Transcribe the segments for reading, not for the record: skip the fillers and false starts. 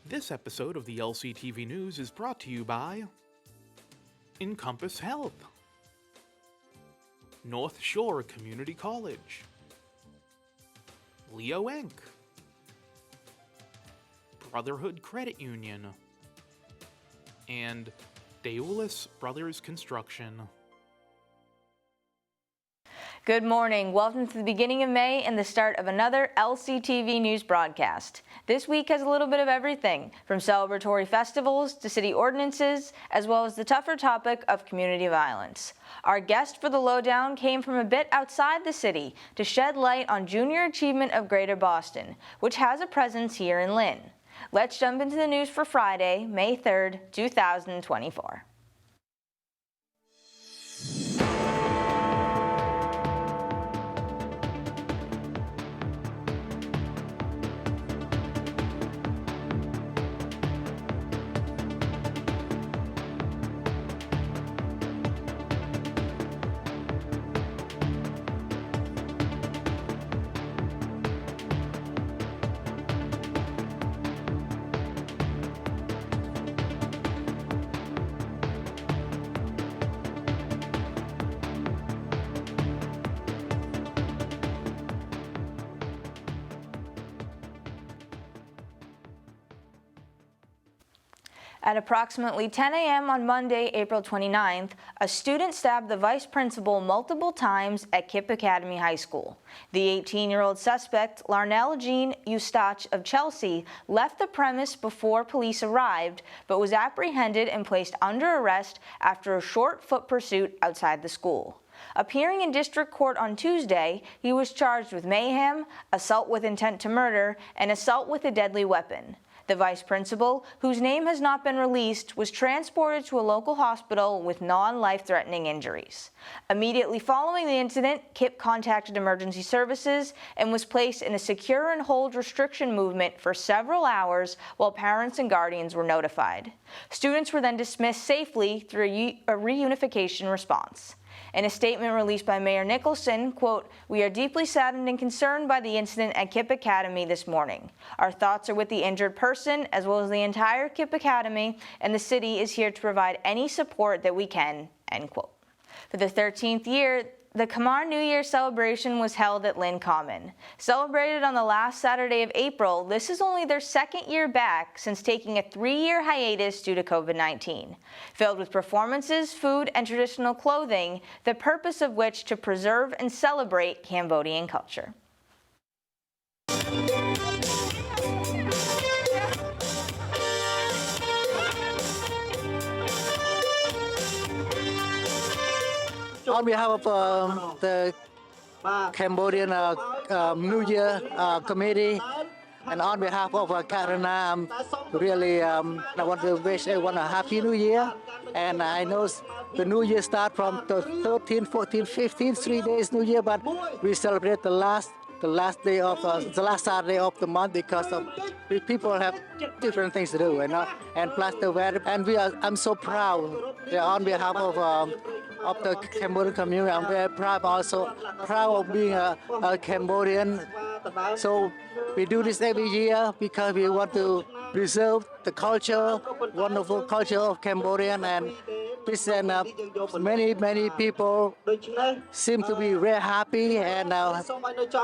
This episode of the LCTV News is brought to you by Encompass Health, North Shore Community College, Leo Inc., Brotherhood Credit Union, and Daoulas Brothers Construction. Good morning. Welcome to the beginning of May and the start of another LCTV News broadcast. This week has a little bit of everything, from celebratory festivals to city ordinances, as well as the tougher topic of community violence. Our guest for the Lowdown came from a bit outside the city to shed light on Junior Achievement of Greater Boston, which has a presence here in Lynn. Let's jump into the news for Friday, May 3rd, 2024. At approximately 10 a.m. on Monday, April 29th, a student stabbed the vice principal multiple times at KIPP Academy High School. The 18-year-old suspect, Larnell Jean Eustache of Chelsea, left the premise before police arrived, but was apprehended and placed under arrest after a short foot pursuit outside the school. Appearing in district court on Tuesday, he was charged with mayhem, assault with intent to murder, and assault with a deadly weapon. The vice principal, whose name has not been released, was transported to a local hospital with non-life-threatening injuries. Immediately following the incident, KIPP contacted emergency services and was placed in a secure and hold restriction movement for several hours while parents and guardians were notified. Students were then dismissed safely through a reunification response. In a statement released by Mayor Nicholson, quote, "We are deeply saddened and concerned by the incident at KIPP Academy this morning. Our thoughts are with the injured person as well as the entire KIPP Academy, and the city is here to provide any support that we can," end quote. For the 13th year, the Khmer New Year celebration was held at Lynn Common. Celebrated on the last Saturday of April, this is only their second year back since taking a 3-year hiatus due to COVID-19. Filled with performances, food, and traditional clothing, the purpose of which to preserve and celebrate Cambodian culture. On behalf of the Cambodian New Year Committee, and on behalf of Karana, I want to wish everyone a happy New Year. And I know the New Year starts from the 13th, 14th, 15th, 3 days New Year, but we celebrate the last day of the last Saturday of the month because of people have different things to do, and plus the weather. And I'm so proud on behalf of the Cambodian community. I'm very proud, also proud of being a Cambodian. So we do this every year because we want to preserve the culture, wonderful culture of Cambodian, and many people seem to be very happy, and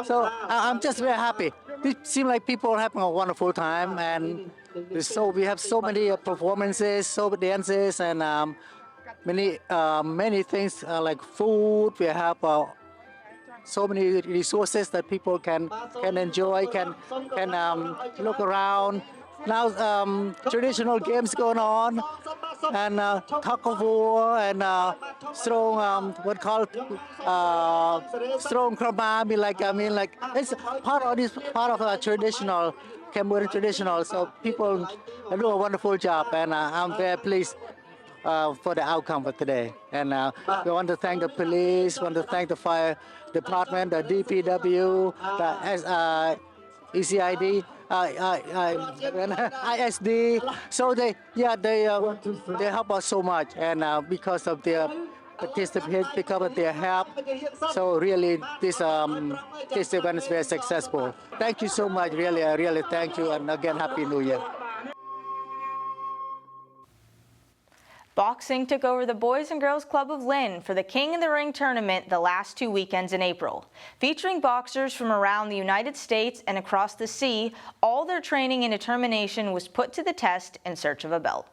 so I'm just very happy. It seems like people are having a wonderful time, and so we have so many performances, so many dances, and many things like food. We have so many resources that people can enjoy, can look around. Now traditional games going on, and tug of war, and strong strong krama. Like it's part of a traditional Cambodian traditional. So people do a wonderful job, and I'm very pleased for the outcome for today. And we want to thank the police, want to thank the fire department, the DPW, the ECID, ISD. So they help us so much, and because of their participate, because of their help. So really, this event is very successful. Thank you so much. Really, I really thank you, and again, Happy New Year. Boxing took over the Boys and Girls Club of Lynn for the King of the Ring tournament the last 2 weekends in April. Featuring boxers from around the United States and across the sea, all their training and determination was put to the test in search of a belt.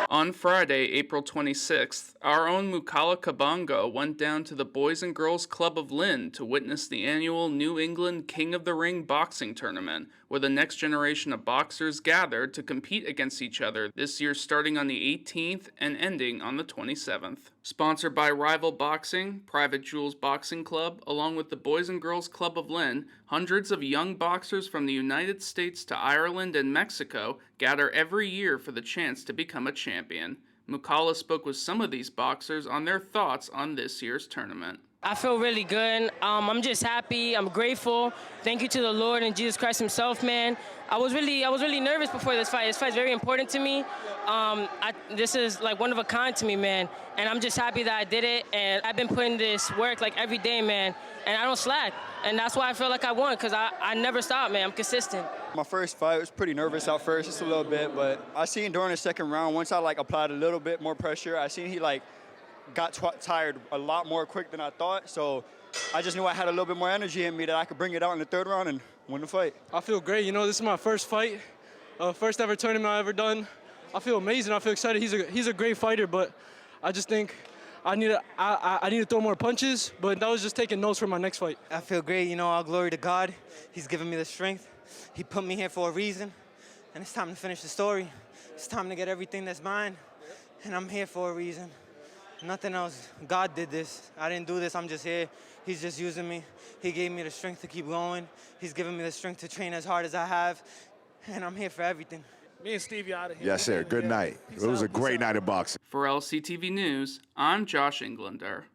On Friday, April 26th, our own Mukala Kabongo went down to the Boys and Girls Club of Lynn to witness the annual New England King of the Ring boxing tournament, where the next generation of boxers gathered to compete against each other, this year starting on the 18th and ending on the 27th. Sponsored by Rival Boxing, Private Jewels Boxing Club, along with the Boys and Girls Club of Lynn, hundreds of young boxers from the United States to Ireland and Mexico gather every year for the chance to become a champion. Mukala spoke with some of these boxers on their thoughts on this year's tournament. I feel really good. I'm just happy. I'm grateful. Thank you to the Lord and Jesus Christ himself, man. I was really nervous before this fight. This fight's very important to me. This is like one of a kind to me, man. And I'm just happy that I did it. And I've been putting this work like every day, man. And I don't slack. And that's why I feel like I won, because I never stop, man. I'm consistent. My first fight was pretty nervous at first, just a little bit. But I seen during the second round, once I applied a little bit more pressure, I seen he got tired a lot more quick than I thought. So I just knew I had a little bit more energy in me that I could bring it out in the third round and win the fight. I feel great. You know, this is my first fight, first ever tournament I've ever done. I feel amazing. I feel excited. He's a great fighter, but I just think I need to throw more punches. But that was just taking notes for my next fight. I feel great. You know, all glory to God. He's given me the strength. He put me here for a reason, and it's time to finish the story. It's time to get everything that's mine, and I'm here for a reason. Nothing else. God did this. I didn't do this. I'm just here. He's just using me. He gave me the strength to keep going. He's given me the strength to train as hard as I have, and I'm here for everything. Me and Stevie out of here. Yes, sir. Good night. It was a great night of boxing. For LCTV News, I'm Josh Englander.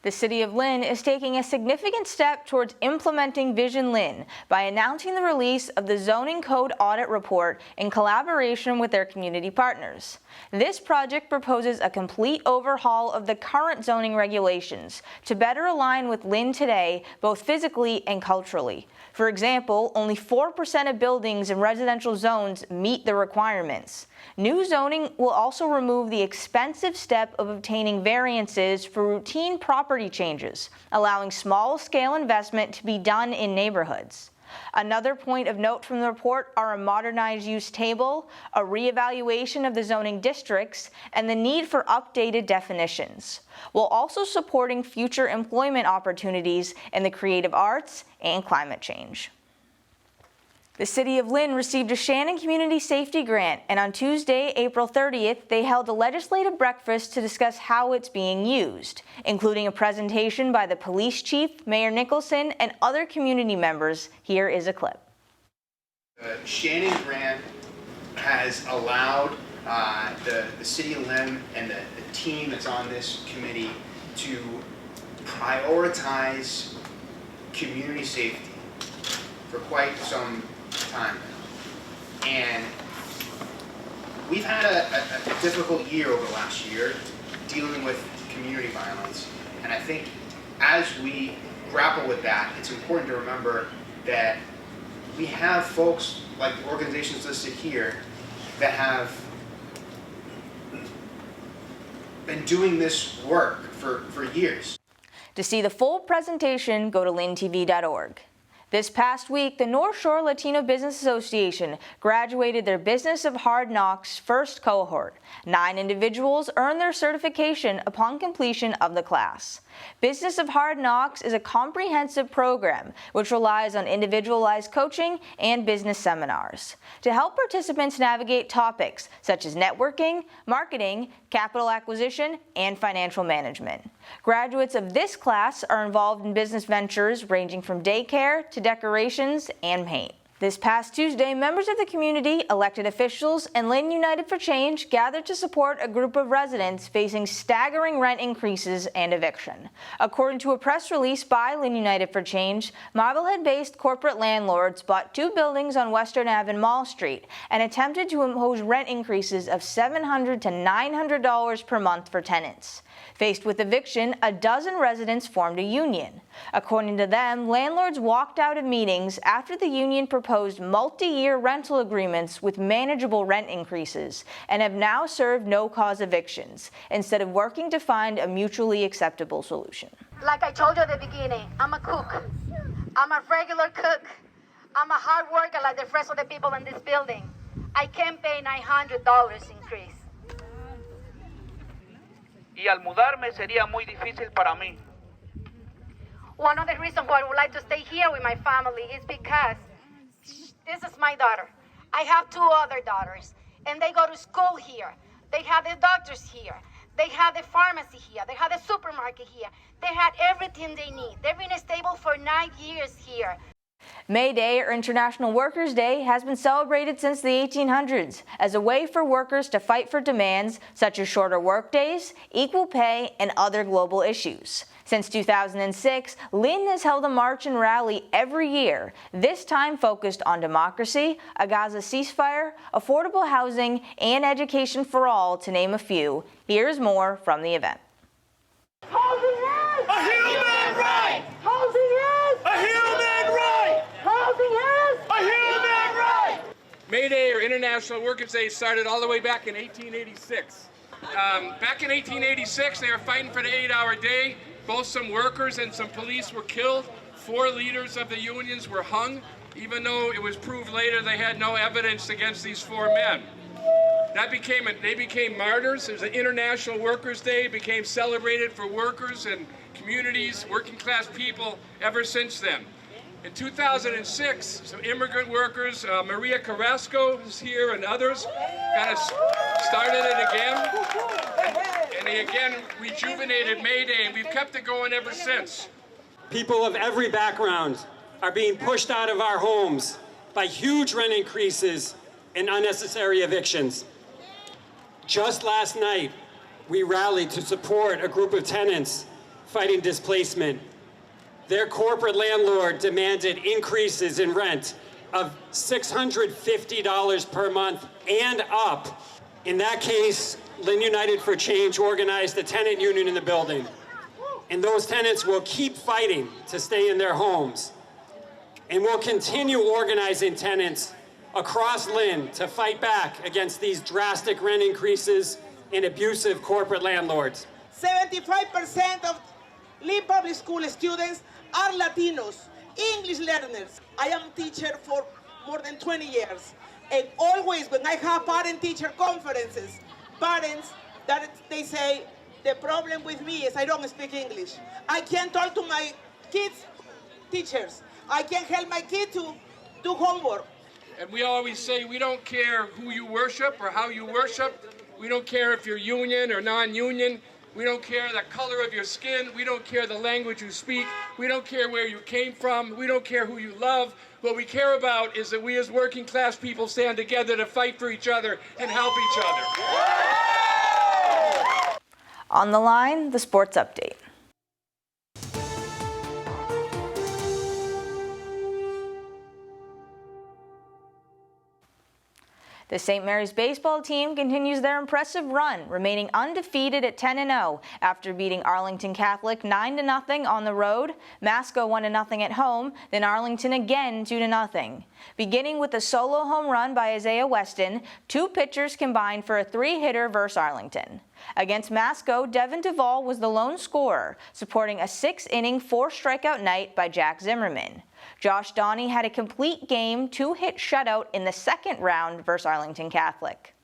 The City of Lynn is taking a significant step towards implementing Vision Lynn by announcing the release of the Zoning Code Audit Report in collaboration with their community partners. This project proposes a complete overhaul of the current zoning regulations to better align with Lynn today, both physically and culturally. For example, only 4% of buildings in residential zones meet the requirements. New zoning will also remove the expensive step of obtaining variances for routine property changes, allowing small-scale investment to be done in neighborhoods. Another point of note from the report are a modernized use table, a reevaluation of the zoning districts, and the need for updated definitions, while also supporting future employment opportunities in the creative arts and climate change. The City of Lynn received a Shannon Community Safety Grant, and on Tuesday, April 30th, they held a legislative breakfast to discuss how it's being used, including a presentation by the police chief, Mayor Nicholson, and other community members. Here is a clip. The Shannon Grant has allowed the City of Lynn and the team that's on this committee to prioritize community safety for quite some time now. And we've had a difficult year over the last year dealing with community violence. And I think as we grapple with that, it's important to remember that we have folks like the organizations listed here that have been doing this work for years. To see the full presentation, go to lyntv.org. This past week, the North Shore Latino Business Association graduated their Business of Hard Knocks first cohort. 9 individuals earned their certification upon completion of the class. Business of Hard Knocks is a comprehensive program which relies on individualized coaching and business seminars to help participants navigate topics such as networking, marketing, capital acquisition, and financial management. Graduates of this class are involved in business ventures ranging from daycare to decorations and paint. This past Tuesday, members of the community, elected officials, and Lynn United for Change gathered to support a group of residents facing staggering rent increases and eviction. According to a press release by Lynn United for Change, Marblehead-based corporate landlords bought 2 buildings on Western Ave and Mall Street and attempted to impose rent increases of $700 to $900 per month for tenants. Faced with eviction, a dozen residents formed a union. According to them, landlords walked out of meetings after the union proposed multi-year rental agreements with manageable rent increases and have now served no-cause evictions, instead of working to find a mutually acceptable solution. Like I told you at the beginning, I'm a cook. I'm a regular cook. I'm a hard worker like the rest of the people in this building. I can't pay $900 increase. Y al mudarme sería muy difícil para mí. One of the reasons why I would like to stay here with my family is because this is my daughter. I have 2 other daughters, and they go to school here. They have the doctors here. They have the pharmacy here. They have the supermarket here. They had everything they need. They've been stable for 9 years here. May Day, or International Workers' Day, has been celebrated since the 1800s as a way for workers to fight for demands such as shorter workdays, equal pay, and other global issues. Since 2006, Lynn has held a march and rally every year, this time focused on democracy, a Gaza ceasefire, affordable housing, and education for all, to name a few. Here's more from the event. Housing is a human right! Housing is a human right! Housing is a human right! May Day, or International Workers' Day, started all the way back in 1886. Back in 1886, they were fighting for the 8-hour day. Both some workers and some police were killed. 4 leaders of the unions were hung, even though it was proved later they had no evidence against these 4 men. They became martyrs. It was an International Workers' Day. It became celebrated for workers and communities, working class people, ever since then. In 2006, some immigrant workers, Maria Carrasco is here and others, kind of started it again. And they again rejuvenated May Day, and we've kept it going ever since. People of every background are being pushed out of our homes by huge rent increases and unnecessary evictions. Just last night, we rallied to support a group of tenants fighting displacement. Their corporate landlord demanded increases in rent of $650 per month and up. In that case, Lynn United for Change organized the tenant union in the building. And those tenants will keep fighting to stay in their homes. And we'll continue organizing tenants across Lynn to fight back against these drastic rent increases and abusive corporate landlords. 75% of Lynn Public School students are Latinos, English learners. I am a teacher for more than 20 years. And always when I have parent-teacher conferences, parents, that they say, the problem with me is I don't speak English. I can't talk to my kids' teachers. I can't help my kid to do homework. And we always say we don't care who you worship or how you worship. We don't care if you're union or non-union. We don't care the color of your skin. We don't care the language you speak. We don't care where you came from. We don't care who you love. What we care about is that we as working class people stand together to fight for each other and help each other. On the line, the sports update. The St. Mary's baseball team continues their impressive run, remaining undefeated at 10-0 after beating Arlington Catholic 9-0 on the road, Masco 1-0 at home, then Arlington again 2-0. Beginning with a solo home run by Isaiah Weston, 2 pitchers combined for a 3-hitter versus Arlington. Against Masco, Devin Duvall was the lone scorer, supporting a 6-inning, 4-strikeout night by Jack Zimmerman. Josh Dani had a complete game, 2-hit shutout in the second round versus Arlington Catholic.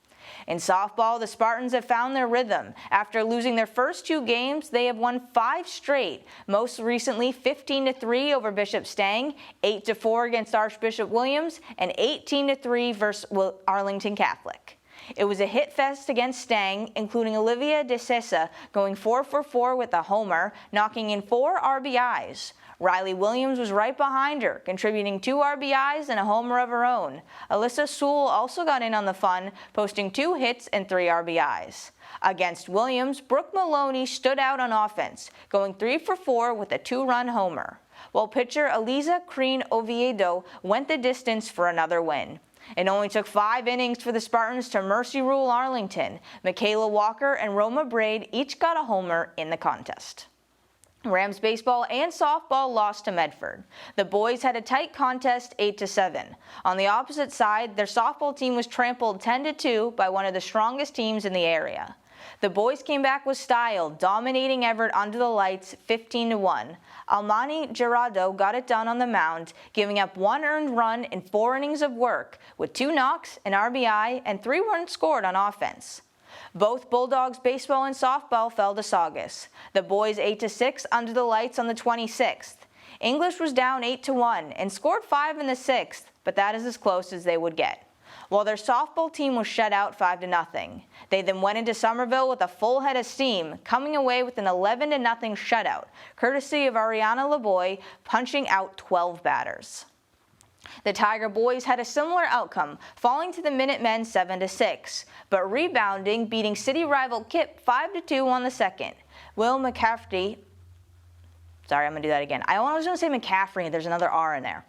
In softball, the Spartans have found their rhythm. After losing their first 2 games, they have won 5 straight, most recently 15-3 over Bishop Stang, 8-4 against Archbishop Williams, and 18-3 versus Arlington Catholic. It was a hit fest against Stang, including Olivia De Sessa going 4 for 4 with a homer, knocking in 4 RBIs. Riley Williams was right behind her, contributing 2 RBIs and a homer of her own. Alyssa Sewell also got in on the fun, posting 2 hits and 3 RBIs. Against Williams, Brooke Maloney stood out on offense, going 3 for 4 with a 2-run homer, while pitcher Eliza Creen Oviedo went the distance for another win. It only took 5 innings for the Spartans to mercy rule Arlington. Michaela Walker and Roma Braid each got a homer in the contest. Rams baseball and softball lost to Medford. The boys had a tight contest 8-7. On the opposite side, their softball team was trampled 10-2 by one of the strongest teams in the area. The boys came back with style, dominating Everett under the lights 15-1. Almani Gerardo got it done on the mound, giving up 1 earned run in 4 innings of work, with 2 knocks, an RBI, and 3 runs scored on offense. Both Bulldogs baseball and softball fell to Saugus. The boys 8-6 under the lights on the 26th. English was down 8-1 and scored 5 in the 6th, but that is as close as they would get. While their softball team was shut out 5-0. They then went into Somerville with a full head of steam, coming away with an 11-0 shutout, courtesy of Ariana LeBoy punching out 12 batters. The Tiger boys had a similar outcome, falling to the Minutemen 7-6, but rebounding, beating city rival KIPP 5-2 on the second. Will McCaffrey, sorry, I'm going to do that again. I was going to say McCaffrey, there's another R in there.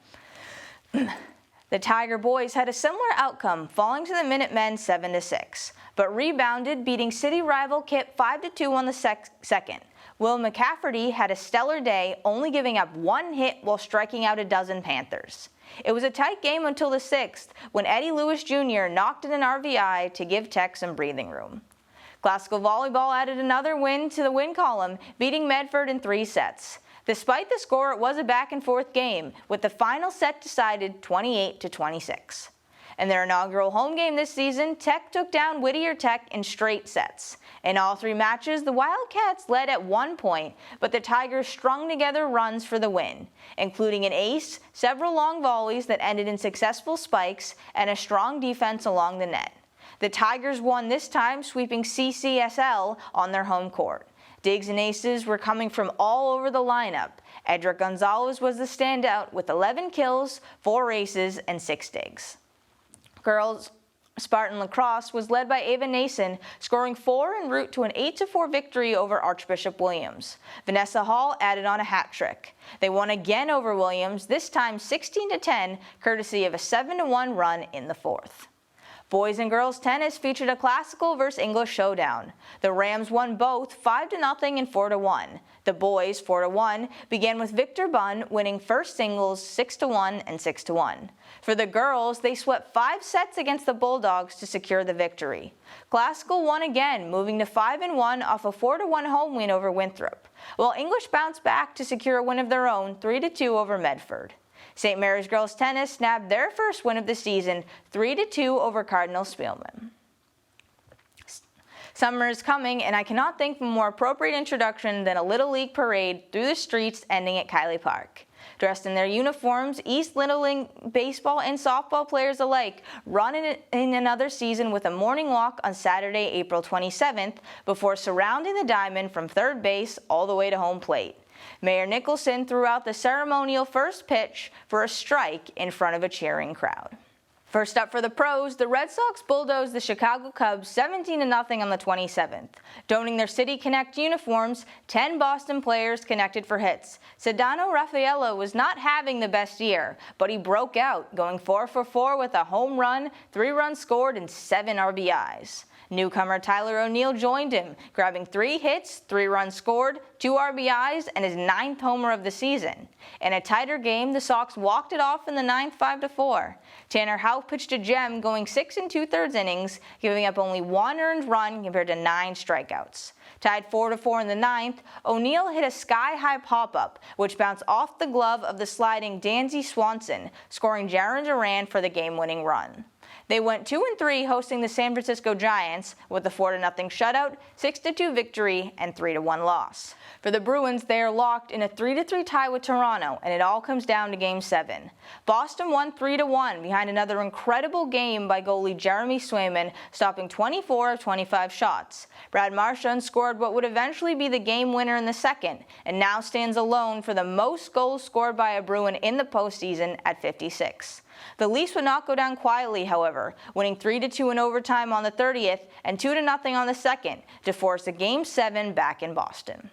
The Tiger boys had a similar outcome, falling to the Minutemen 7-6, but rebounded, beating city rival KIPP 5-2 on the second. Will McCafferty had a stellar day, only giving up 1 hit while striking out a dozen Panthers. It was a tight game until the 6th, when Eddie Lewis Jr. knocked in an RBI to give Tech some breathing room. Classical volleyball added another win to the win column, beating Medford in 3 sets. Despite the score, it was a back-and-forth game, with the final set decided 28-26. In their inaugural home game this season, Tech took down Whittier Tech in straight sets. In all 3 matches, the Wildcats led at 1 point, but the Tigers strung together runs for the win, including an ace, several long volleys that ended in successful spikes, and a strong defense along the net. The Tigers won this time, sweeping CCSL on their home court. Digs and aces were coming from all over the lineup. Edric Gonzalez was the standout with 11 kills, 4 aces, and 6 digs. Girls Spartan lacrosse was led by Ava Nason, scoring 4 en route to an 8-4 victory over Archbishop Williams. Vanessa Hall added on a hat trick. They won again over Williams, this time 16-10, courtesy of a 7-1 run in the 4th. Boys and girls tennis featured a classical versus English showdown. The Rams won both 5-0 and 4-1. The boys, 4-1, began with Victor Bunn winning first singles 6-1 and 6-1. For the girls, they swept 5 sets against the Bulldogs to secure the victory. Classical won again, moving to 5-1 off a 4-1 home win over Winthrop, while English bounced back to secure a win of their own 3-2 over Medford. St. Mary's girls tennis snagged their first win of the season, 3-2 over Cardinal Spielman. Summer is coming, and I cannot think of a more appropriate introduction than a Little League parade through the streets ending at Kiley Park. Dressed in their uniforms, East Little League baseball and softball players alike run in another season with a morning walk on Saturday, April 27th, before surrounding the diamond from third base all the way to home plate. Mayor Nicholson threw out the ceremonial first pitch for a strike in front of a cheering crowd. First up for the pros, the Red Sox bulldozed the Chicago Cubs 17-0 on the 27th. Donning their City Connect uniforms, 10 Boston players connected for hits. Sedano Rafaela was not having the best year, but he broke out, going 4 for 4 with a home run, 3 runs scored, and 7 RBIs. Newcomer Tyler O'Neill joined him, grabbing 3 hits, 3 runs scored, 2 RBIs, and his 9th homer of the season. In a tighter game, the Sox walked it off in the 9th 5-4. Tanner Houck pitched a gem, going 6 2/3 innings, giving up only 1 earned run compared to 9 strikeouts. Tied 4-4 in the ninth, O'Neal hit a sky-high pop-up, which bounced off the glove of the sliding Dansby Swanson, scoring Jarren Duran for the game-winning run. They went 2-3 hosting the San Francisco Giants with a 4-0 shutout, 6-2 victory, and 3-1 loss. For the Bruins, they are locked in a 3-3 tie with Toronto, and it all comes down to Game 7. Boston won 3-1 behind another incredible game by goalie Jeremy Swayman, stopping 24 of 25 shots. Brad Marchand scored what would eventually be the game winner in the second, and now stands alone for the most goals scored by a Bruin in the postseason at 56. The Leafs would not go down quietly, however, winning 3-2 in overtime on the 30th and 2-0 on the second to force a Game 7 back in Boston.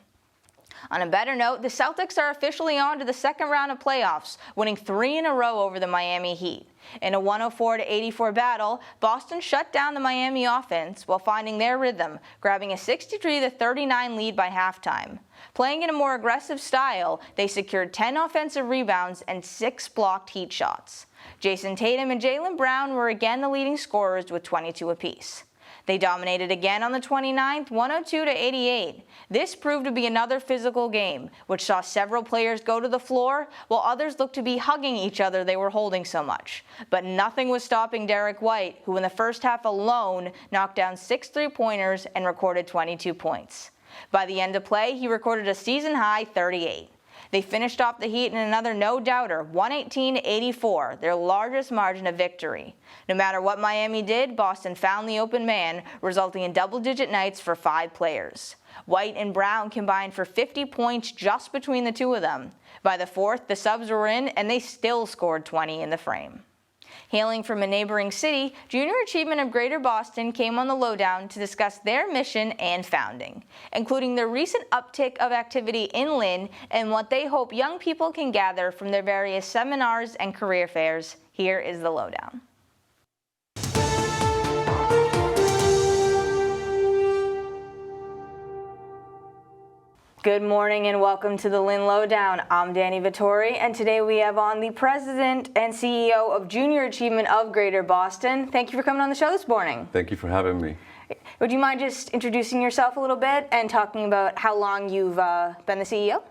On a better note, the Celtics are officially on to the second round of playoffs, winning 3 in a row over the Miami Heat. In a 104-84 battle, Boston shut down the Miami offense while finding their rhythm, grabbing a 63-39 lead by halftime. Playing in a more aggressive style, they secured 10 offensive rebounds and 6 blocked Heat shots. Jason Tatum and Jaylen Brown were again the leading scorers with 22 apiece. They dominated again on the 29th, 102-88. This proved to be another physical game, which saw several players go to the floor, while others looked to be hugging each other they were holding so much. But nothing was stopping Derek White, who in the first half alone knocked down 6 three-pointers and recorded 22 points. By the end of play, he recorded a season-high 38. They finished off the Heat in another no-doubter, 118-84, their largest margin of victory. No matter what Miami did, Boston found the open man, resulting in double-digit nights for 5 players. White and Brown combined for 50 points just between the two of them. By the fourth, the subs were in, and they still scored 20 in the frame. Hailing from a neighboring city, Junior Achievement of Greater Boston came on the Lowdown to discuss their mission and founding, including the recent uptick of activity in Lynn and what they hope young people can gather from their various seminars and career fairs. Here is the Lowdown. Good morning and welcome to the Lynn Lowdown. I'm Dani Vittori, and today we have on the President and CEO of Junior Achievement of Greater Boston. Thank you for coming on the show this morning. Thank you for having me. Would you mind just introducing yourself a little bit and talking about how long you've been the CEO?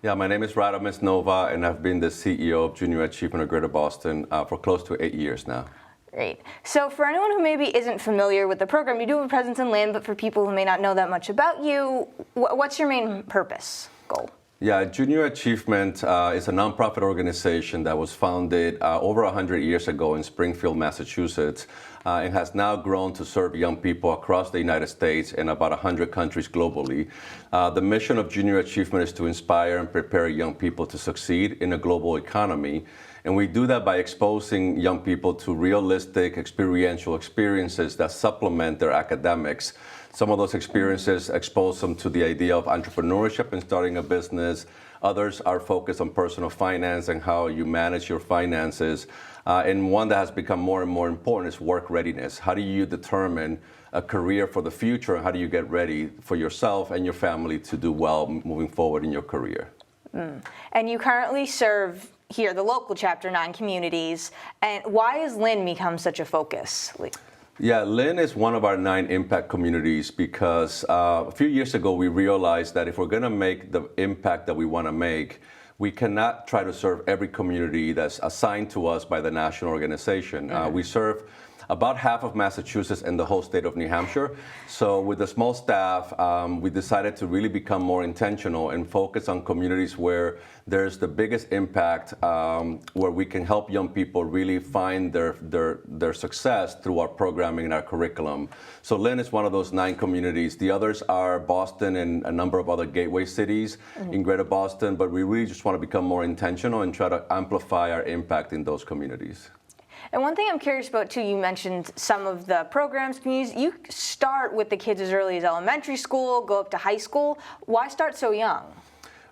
Yeah, my name is Radhames Nova, and I've been the CEO of Junior Achievement of Greater Boston for close to 8 years now. Great. So for anyone who maybe isn't familiar with the program, you do have a presence in Lynn, but for people who may not know that much about you, what's your main purpose, goal? Yeah, Junior Achievement is a nonprofit organization that was founded over 100 years ago in Springfield, Massachusetts, and has now grown to serve young people across the United States and about 100 countries globally. The mission of Junior Achievement is to inspire and prepare young people to succeed in a global economy. And we do that by exposing young people to realistic, experiential experiences that supplement their academics. Some of those experiences expose them to the idea of entrepreneurship and starting a business. Others are focused on personal finance and how you manage your finances. And one that has become more and more important is work readiness. How do you determine a career for the future? How do you get ready for yourself and your family to do well moving forward in your career? And you currently serve here, the local Chapter 9 communities. And why has Lynn become such a focus? Yeah, Lynn is one of our 9 impact communities because a few years ago we realized that if we're going to make the impact that we want to make, we cannot try to serve every community that's assigned to us by the national organization. We serve about half of Massachusetts and the whole state of New Hampshire. So with a small staff, we decided to really become more intentional and focus on communities where there's the biggest impact, where we can help young people really find their success through our programming and our curriculum. So Lynn is one of those 9 communities. The others are Boston and a number of other gateway cities in Greater Boston, but we really just want to become more intentional and try to amplify our impact in those communities. And one thing I'm curious about, too, you mentioned some of the programs, communities. You start with the kids as early as elementary school, go up to high school. Why start so young?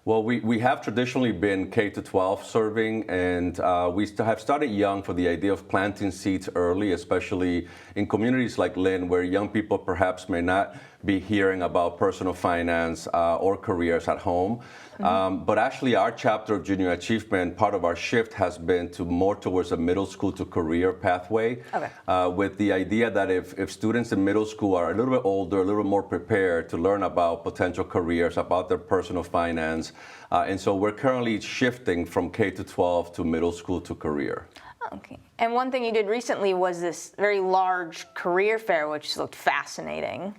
Well, we have traditionally been K-12 serving, and we have started young for the idea of planting seeds early, especially in communities like Lynn, where young people perhaps may not be hearing about personal finance or careers at home. But actually, our chapter of Junior Achievement, part of our shift has been to more towards a middle school to career pathway, with the idea that if students in middle school are a little bit older, a little bit more prepared to learn about potential careers, about their personal finance. And so we're currently shifting from K to 12 to middle school to career. Okay. And one thing you did recently was this very large career fair, which looked fascinating.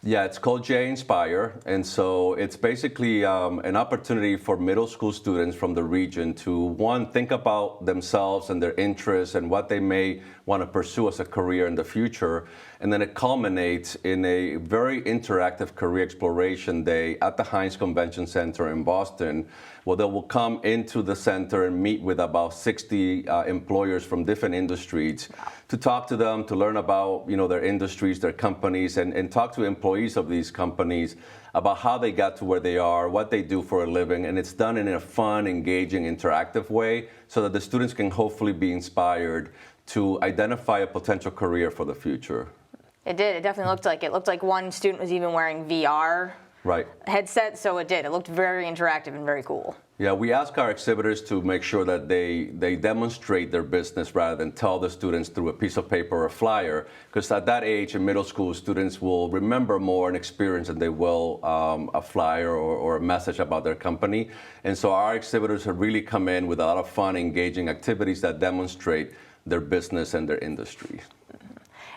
Yeah, it's called J Inspire, and so it's basically an opportunity for middle school students from the region to, one, think about themselves and their interests and what they may want to pursue as a career in the future, and then it culminates in a very interactive career exploration day at the Heinz Convention Center in Boston, where they will come into the center and meet with about 60 employers from different industries to talk to them, to learn about their industries, their companies, and talk to employees of these companies about how they got to where they are, what they do for a living, and it's done in a fun, engaging, interactive way so that the students can hopefully be inspired to identify a potential career for the future. It did. It definitely looked like it. It looked like one student was even wearing VR headset, so it did. It looked very interactive and very cool. Yeah, we ask our exhibitors to make sure that they demonstrate their business rather than tell the students through a piece of paper or a flyer, because at that age in middle school, students will remember more and experience than they will a flyer or a message about their company. And so our exhibitors have really come in with a lot of fun, engaging activities that demonstrate their business and their industry.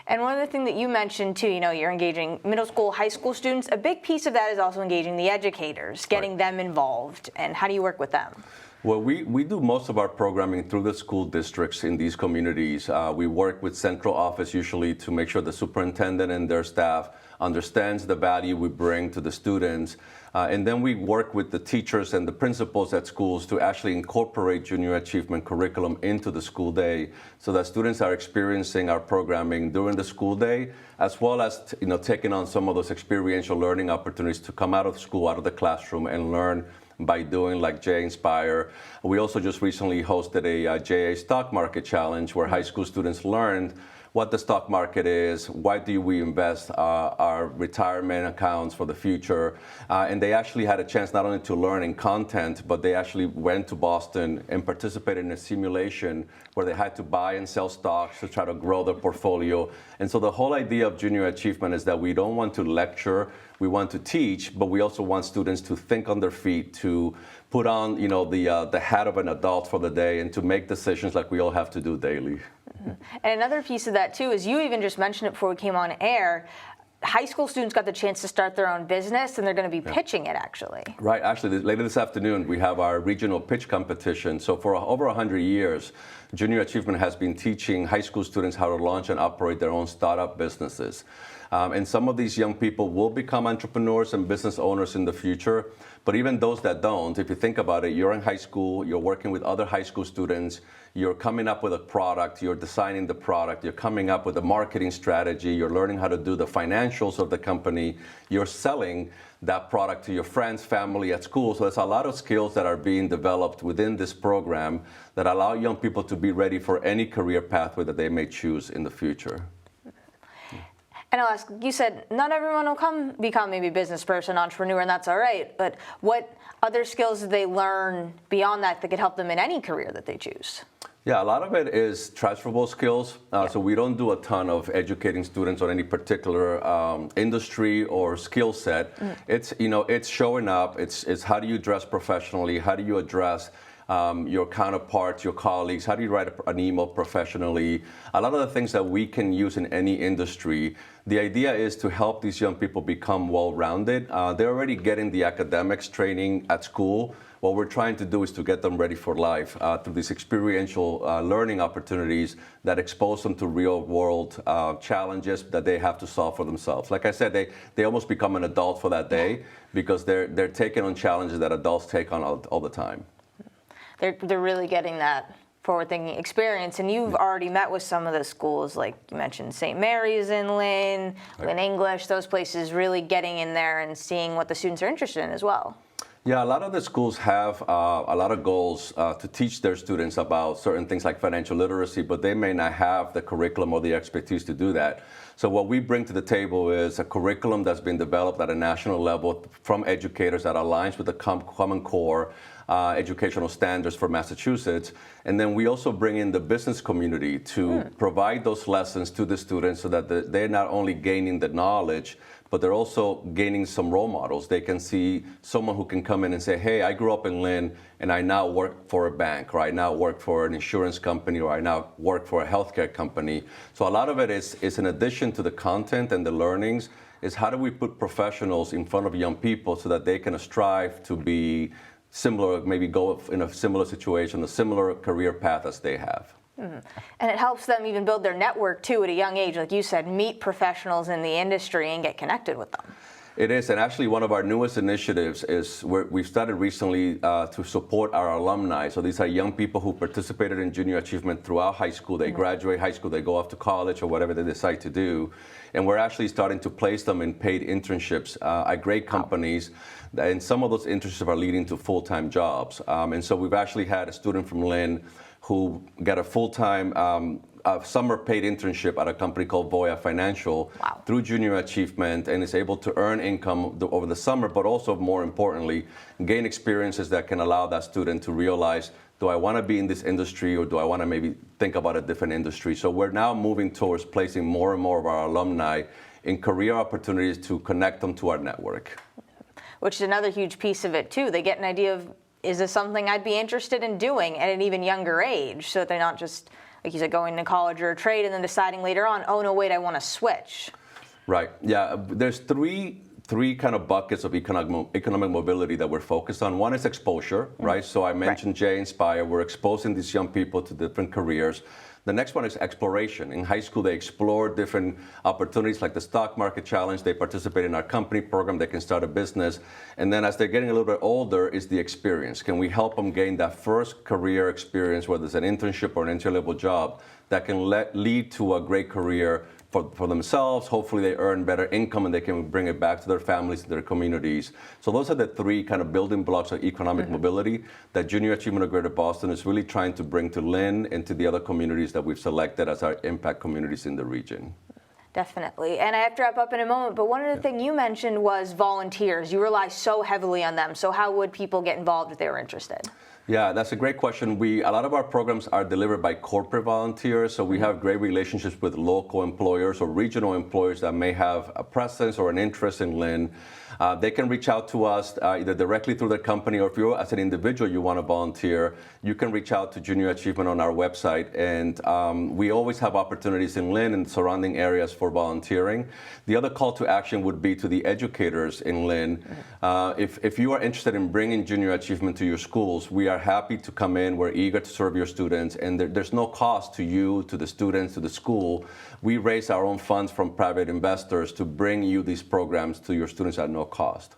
And one of the things that you mentioned too, you're engaging middle school, high school students. A big piece of that is also engaging the educators, getting them involved. And how do you work with them? Well, we do most of our programming through the school districts in these communities. We work with central office usually to make sure the superintendent and their staff understands the value we bring to the students. And then we work with the teachers and the principals at schools to actually incorporate junior achievement curriculum into the school day so that students are experiencing our programming during the school day, as well as taking on some of those experiential learning opportunities to come out of school, out of the classroom, and learn by doing, like J Inspire. We also just recently hosted a JA Stock Market Challenge where high school students learned what the stock market is, why do we invest our retirement accounts for the future. And they actually had a chance not only to learn in content, but they actually went to Boston and participated in a simulation where they had to buy and sell stocks to try to grow their portfolio. And so the whole idea of junior achievement is that we don't want to lecture, we want to teach, but we also want students to think on their feet, to put on the hat of an adult for the day and to make decisions like we all have to do daily. And another piece of that too is you even just mentioned it before we came on air. High school students got the chance to start their own business, and they're going to be pitching it actually. Right. Actually, later this afternoon, we have our regional pitch competition. So for over 100 years, Junior Achievement has been teaching high school students how to launch and operate their own startup businesses. And some of these young people will become entrepreneurs and business owners in the future. But even those that don't, if you think about it, you're in high school, you're working with other high school students, you're coming up with a product, you're designing the product, you're coming up with a marketing strategy, you're learning how to do the financials of the company, you're selling that product to your friends, family at school. So there's a lot of skills that are being developed within this program that allow young people to be ready for any career pathway that they may choose in the future. And I'll ask, you said not everyone will become maybe a business person, entrepreneur, and that's all right, but what other skills do they learn beyond that could help them in any career that they choose? Yeah, a lot of it is transferable skills. So we don't do a ton of educating students on any particular industry or skill set. It's showing up. It's how do you dress professionally? How do you address your counterparts, your colleagues? How do you write an email professionally? A lot of the things that we can use in any industry. The idea is to help these young people become well-rounded. They're already getting the academics training at school. What we're trying to do is to get them ready for life through these experiential learning opportunities that expose them to real-world challenges that they have to solve for themselves. Like I said, they almost become an adult for that day because they're taking on challenges that adults take on all the time. They're really getting that forward-thinking experience, and you've already met with some of the schools, like you mentioned St. Mary's in Lynn, Lynn English, those places, really getting in there and seeing what the students are interested in as well. Yeah, a lot of the schools have a lot of goals to teach their students about certain things like financial literacy, but they may not have the curriculum or the expertise to do that. So what we bring to the table is a curriculum that's been developed at a national level from educators that aligns with the Common Core educational standards for Massachusetts. And then we also bring in the business community to provide those lessons to the students so that they're not only gaining the knowledge, but they're also gaining some role models. They can see someone who can come in and say, hey, I grew up in Lynn and I now work for a bank, or I now work for an insurance company, or I now work for a healthcare company. So a lot of it is in addition to the content and the learnings, is how do we put professionals in front of young people so that they can strive to be similar, maybe go in a similar situation, a similar career path as they have. And it helps them even build their network too at a young age, like you said, meet professionals in the industry and get connected with them. It is, and actually one of our newest initiatives is we've started recently to support our alumni. So these are young people who participated in junior achievement throughout high school. They graduate high school, they go off to college or whatever they decide to do. And we're actually starting to place them in paid internships at great companies. And some of those internships are leading to full-time jobs. And so we've actually had a student from Lynn who got a full-time summer paid internship at a company called Voya Financial through junior achievement, and is able to earn income over the summer, but also more importantly, gain experiences that can allow that student to realize, do I want to be in this industry, or do I want to maybe think about a different industry? So we're now moving towards placing more and more of our alumni in career opportunities to connect them to our network. Which is another huge piece of it too. They get an idea of, is this something I'd be interested in doing at an even younger age, so that they're not just, like you said, going to college or a trade and then deciding later on, oh no, wait, I want to switch. Right. Yeah. There's three kind of buckets of economic mobility that we're focused on. One is exposure, right? So I mentioned J-Inspire. We're exposing these young people to different careers. The next one is exploration. In high school, they explore different opportunities like the stock market challenge. They participate in our company program. They can start a business. And then as they're getting a little bit older is the experience. Can we help them gain that first career experience, whether it's an internship or an entry-level job, that can lead to a great career for themselves. Hopefully they earn better income and they can bring it back to their families, their communities. So those are the three kind of building blocks of economic mobility that Junior Achievement of Greater Boston is really trying to bring to Lynn and to the other communities that we've selected as our impact communities in the region. Definitely. And I have to wrap up in a moment, but one of the things you mentioned was volunteers. You rely so heavily on them. So how would people get involved if they were interested? Yeah, that's a great question. A lot of our programs are delivered by corporate volunteers, so we have great relationships with local employers or regional employers that may have a presence or an interest in Lynn. They can reach out to us either directly through their company, or if you, as an individual, you want to volunteer, you can reach out to Junior Achievement on our website. And we always have opportunities in Lynn and surrounding areas for volunteering. The other call to action would be to the educators in Lynn. If you are interested in bringing Junior Achievement to your schools, we are happy to come in. We're eager to serve your students, and there's no cost to you, to the students, to the school. We raise our own funds from private investors to bring you these programs to your students at no cost.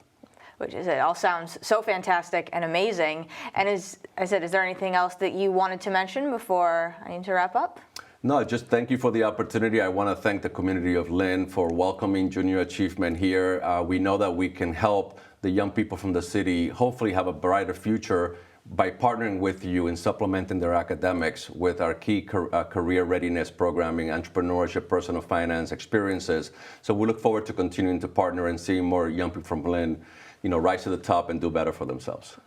Which is, it all sounds so fantastic and amazing. And as I said, is there anything else that you wanted to mention before I need to wrap up? No, just thank you for the opportunity. I want to thank the community of Lynn for welcoming Junior Achievement here. We know that we can help the young people from the city hopefully have a brighter future by partnering with you and supplementing their academics with our key career readiness programming, entrepreneurship, personal finance experiences. So we look forward to continuing to partner and seeing more young people from Lynn, rise to the top and do better for themselves.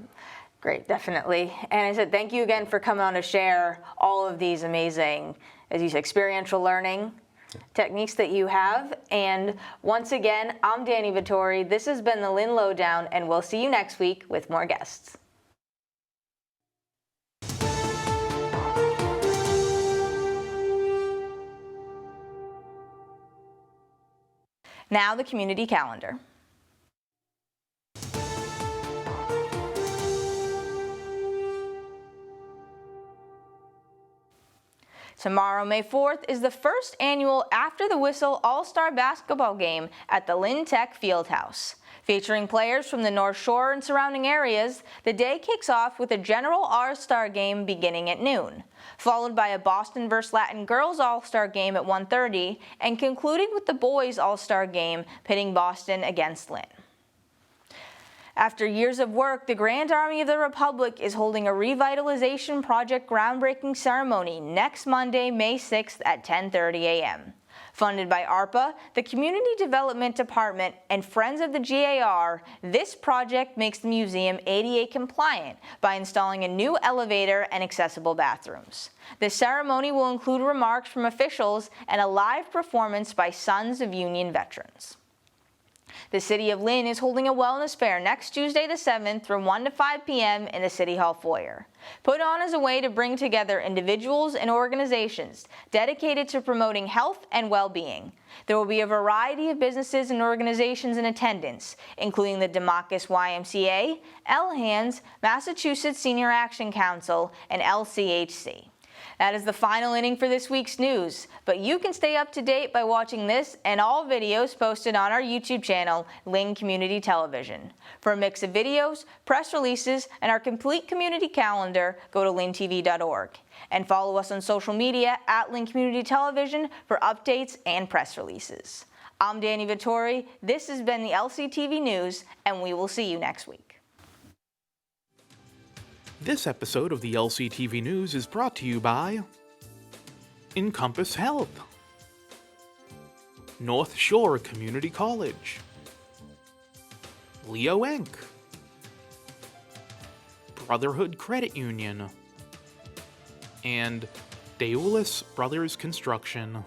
Great, definitely. And I said, thank you again for coming on to share all of these amazing, as you said, experiential learning techniques that you have. And once again, I'm Dani Vittori. This has been the Lynn Lowdown, and we'll see you next week with more guests. Now the community calendar. Tomorrow, May 4th, is the first annual After the Whistle All-Star Basketball Game at the Lynn Tech Fieldhouse. Featuring players from the North Shore and surrounding areas, the day kicks off with a general All-Star game beginning at noon, followed by a Boston vs. Latin Girls All-Star game at 1:30, and concluding with the Boys All-Star game pitting Boston against Lynn. After years of work, the Grand Army of the Republic is holding a revitalization project groundbreaking ceremony next Monday, May 6th at 10:30 a.m. Funded by ARPA, the Community Development Department, and Friends of the GAR, this project makes the museum ADA compliant by installing a new elevator and accessible bathrooms. The ceremony will include remarks from officials and a live performance by Sons of Union veterans. The City of Lynn is holding a wellness fair next Tuesday the 7th from 1 to 5 p.m. in the City Hall foyer. Put on as a way to bring together individuals and organizations dedicated to promoting health and well-being. There will be a variety of businesses and organizations in attendance, including the Democus YMCA, LHANS, Massachusetts Senior Action Council, and LCHC. That is the final inning for this week's news, but you can stay up to date by watching this and all videos posted on our YouTube channel, Lynn Community Television. For a mix of videos, press releases, and our complete community calendar, go to lyntv.org. And follow us on social media at Lynn Community Television for updates and press releases. I'm Dani Vittori, this has been the LCTV News, and we will see you next week. This episode of the LCTV News is brought to you by Encompass Health, North Shore Community College, Leo Inc., Brotherhood Credit Union, and Daoulas Brothers Construction.